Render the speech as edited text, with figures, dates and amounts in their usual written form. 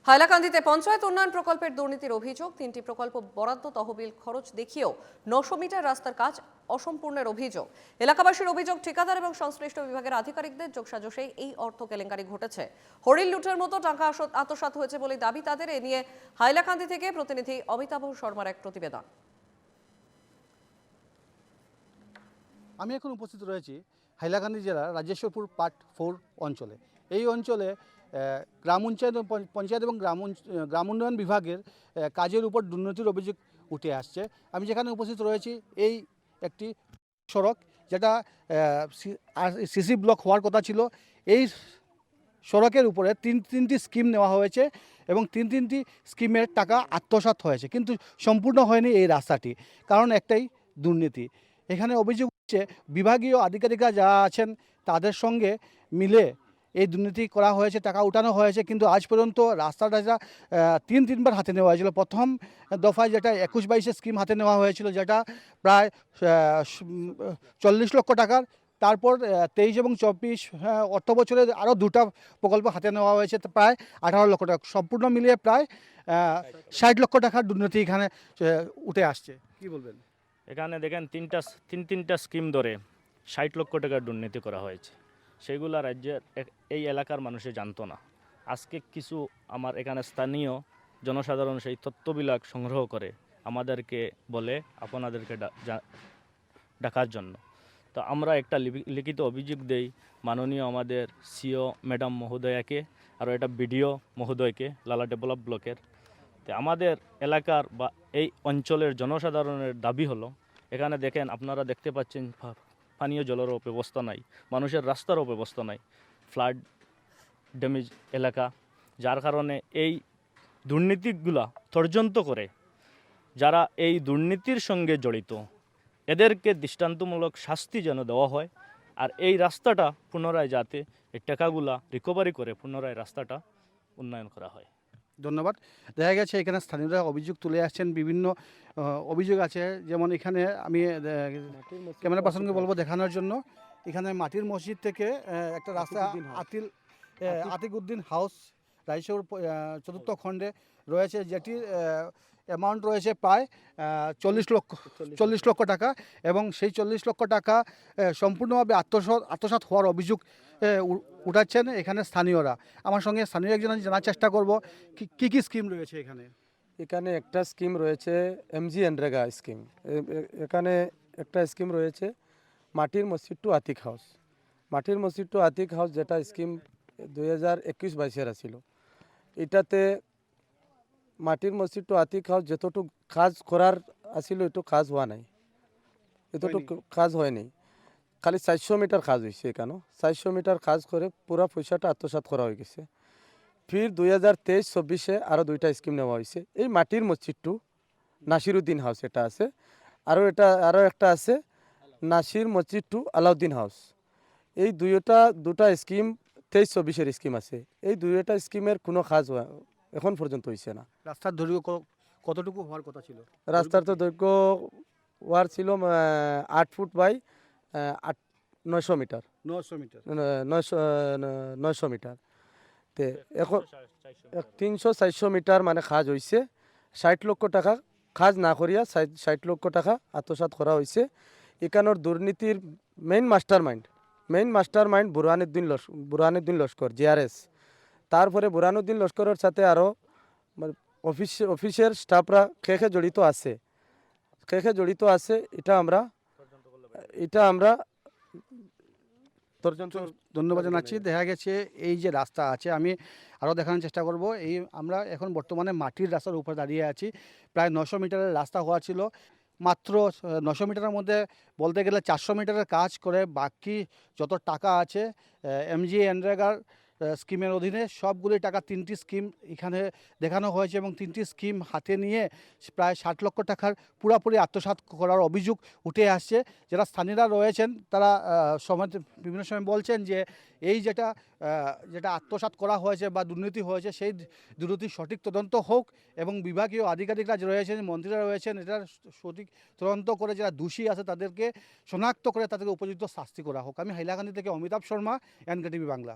হাইলাকান্দিতে পঞ্চায়েত উন্নয়ন প্রকল্পের দুর্নীতির অভিযোগ। 3টি প্রকল্প বরাদ্দ তহবিল খরচ দেখিয়েও 900 মিটার রাস্তার কাজ অসম্পূর্ণের অভিযোগ। এলাকাবাসীর অভিযোগ, ঠিকাদার এবং সংশ্লিষ্ট বিভাগের আধিকারিকদের যোগসাজশেই এই অর্থ কেলেঙ্কারি ঘটেছে। হরিণ লুটের মতো টাকা আত্মসাৎ হয়েছে বলে দাবি তাদের। এ নিয়ে হাইলাকান্দি থেকে প্রতিনিধি অমিতাভ শর্মার এক প্রতিবেদন। আমি এখন উপস্থিত রয়েছি হাইলাকান্দি জেলার রাজেশ্বরপুর পার্ট 4 অঞ্চলে। এই অঞ্চলে পঞ্চায়েত এবং গ্রাম উন্নয়ন বিভাগের কাজের উপর দুর্নীতির অভিযোগ উঠে আসছে। আমি যেখানে উপস্থিত রয়েছি, এই একটি সড়ক যেটা সিসি ব্লক হওয়ার কথা ছিল, এই সড়কের উপরে তিনটি স্কিম নেওয়া হয়েছে এবং তিনটি স্কিমের টাকা আত্মসাৎ হয়েছে, কিন্তু সম্পূর্ণ হয়নি এই রাস্তাটি। কারণ একটাই, দুর্নীতি। এখানে অভিযোগ হচ্ছে বিভাগীয় আধিকারিকরা যারা আছেন তাদের সঙ্গে মিলে এই দুর্নীতি করা হয়েছে, টাকা উঠানো হয়েছে, কিন্তু আজ পর্যন্ত রাস্তাটা যা তিনবার হাতে নেওয়া হয়েছিল। প্রথম দফায় যেটা 21-22 স্কিম হাতে নেওয়া হয়েছিল, যেটা প্রায় 40 লক্ষ টাকার। তারপর 23 এবং 24 অর্থ বছরে আরও দুটা প্রকল্প হাতে নেওয়া হয়েছে, প্রায় 18 লক্ষ টাকা। সম্পূর্ণ মিলিয়ে প্রায় 60 লক্ষ টাকার দুর্নীতি এখানে উঠে আসছে। কি বলবেন? এখানে দেখেন তিনটা স্কিম ধরে 60 লক্ষ টাকার দুর্নীতি করা হয়েছে। সেগুলো রাজ্যের এই এলাকার মানুষে জানতো না। আজকে কিছু আমার এখানে স্থানীয় জনসাধারণ সেই তথ্যবিলাক সংগ্রহ করে আমাদেরকে বলে আপনাদেরকে ডাকার জন্য। তো আমরা একটা লিখিত অভিযোগ দেই মাননীয় আমাদের সিও ম্যাডাম মহোদয়াকে, আর এটা বিডিও মহোদয়কে, লালা ডেভেলপ ব্লকের। তো আমাদের এলাকার বা এই অঞ্চলের জনসাধারণের দাবি হলো, এখানে দেখেন আপনারা দেখতে পাচ্ছেন পানীয় জলেরও ব্যবস্থা নাই, মানুষের রাস্তারও ব্যবস্থা নাই, ফ্লাড ড্যামেজ এলাকা, যার কারণে এই দুর্নীতিগুলা তর্জন্ত করে যারা এই দুর্নীতির সঙ্গে জড়িত এদেরকে দৃষ্টান্তমূলক শাস্তি যেন দেওয়া হয়, আর এই রাস্তাটা পুনরায় যাতে এই টাকাগুলা রিকভারি করে পুনরায় রাস্তাটা উন্নয়ন করা হয়। ধন্যবাদ। দেখা গেছে এখানে স্থানীয়রা অভিযোগ তুলে আসছেন, বিভিন্ন অভিযোগ আছে। যেমন এখানে আমি ক্যামেরা পার্সনকে বলবো দেখানোর জন্য, এখানে মাটির মসজিদ থেকে একটা রাস্তা আতিক উদ্দিন হাউস রাইশোর 4র্থ খণ্ডে রয়েছে, যেটির অ্যামাউন্ট রয়েছে প্রায় 40 লক্ষ টাকা, এবং সেই 40 লক্ষ টাকা সম্পূর্ণভাবে আত্মসাৎ হওয়ার অভিযোগ উঠাচ্ছেন এখানে স্থানীয়রা। আমার সঙ্গে স্থানীয় একজন জানার চেষ্টা করব কি স্কিম রয়েছে এখানে। এখানে একটা স্কিম রয়েছে এমজি এনরেগা স্কিম। এখানে একটা স্কিম রয়েছে মাটির মসজিদ টু আতিক হাউস। মাটির মসজিদ টু আতিক হাউস যেটা স্কিম 2021-22 ছিল, এটাতে মাটির মসজিদ টু আতিক হাউস যতটুকু কাজ করার আছিল এটু কাজ হওয়া নাই, এতটুকু কাজ হয়নি। খালি 400 মিটার কাজ হয়েছে। এখানে 400 মিটার কাজ করে পুরা পয়সাটা আত্মসাৎ করা হয়ে গেছে। ফির 2023-24 আরও দুইটা স্কিম নেওয়া হয়েছে। এই মাটির মসজিদ টু নাসিরুদ্দিন হাউস এটা আছে, আরও একটা আছে নাসির মসজিদ টু আলাউদ্দিন হাউস। এই দুটা স্কিম 23-24 স্কিম আছে। এই দুইটা স্কিমের কোনো কাজ এখন পর্যন্ত হয়েছে না। রাস্তার দৈর্ঘ্য কতটুকু হওয়ার কথা ছিল? রাস্তার তো দৈর্ঘ্য হওয়ার ছিল 8 ফুট বাই 900 মিটার। 900 মিটার। তে এখন 300-400 মিটার মানে কাজ হয়েছে। 60 লক্ষ টাকা কাজ না করিয়া 60 লক্ষ টাকা আত্মসাৎ করা হয়েছে। এখানোর দুর্নীতির main master mind Burhanuddin Laskar JRS। তারপরে বুরহানুদ্দিন লস্করের সাথে আরও অফিসের স্টাফরা কে জড়িত আছে এটা আমরা ধন্যবাদ জানাচ্ছি। দেখা গেছে এই যে রাস্তা আছে, আমি আরও দেখানোর চেষ্টা করব। আমরা এখন বর্তমানে মাটির রাস্তার উপরে দাঁড়িয়ে আছি। প্রায় 900 মিটারের রাস্তা হওয়া ছিল, মাত্র 900 মিটারের মধ্যে বলতে গেলে 400 মিটারের কাজ করে বাকি যত টাকা আছে এমজি এনরেগার স্কিমের অধীনে সবগুলি টাকা 3টি স্কিম এখানে দেখানো হয়েছে, এবং 3টি স্কিম হাতে নিয়ে প্রায় 60 লক্ষ টাকার পুরোপুরি আত্মসাৎ করার অভিযোগ উঠে আসছে। যারা স্থানীয়রা রয়েছেন তারা বিভিন্ন সময় বলছেন যে এই যেটা আত্মসাৎ করা হয়েছে বা দুর্নীতি হয়েছে, সেই দুর্নীতির সঠিক তদন্ত হোক, এবং বিভাগীয় আধিকারিকরা রয়েছেন, মন্ত্রীরা রয়েছেন, এটার সঠিক তদন্ত করে যারা দোষী আছে তাদেরকে শনাক্ত করে তাদেরকে উপযুক্ত শাস্তি করা হোক। আমি হাইলাকান্দি থেকে অমিতাভ শর্মা, NKTV বাংলা।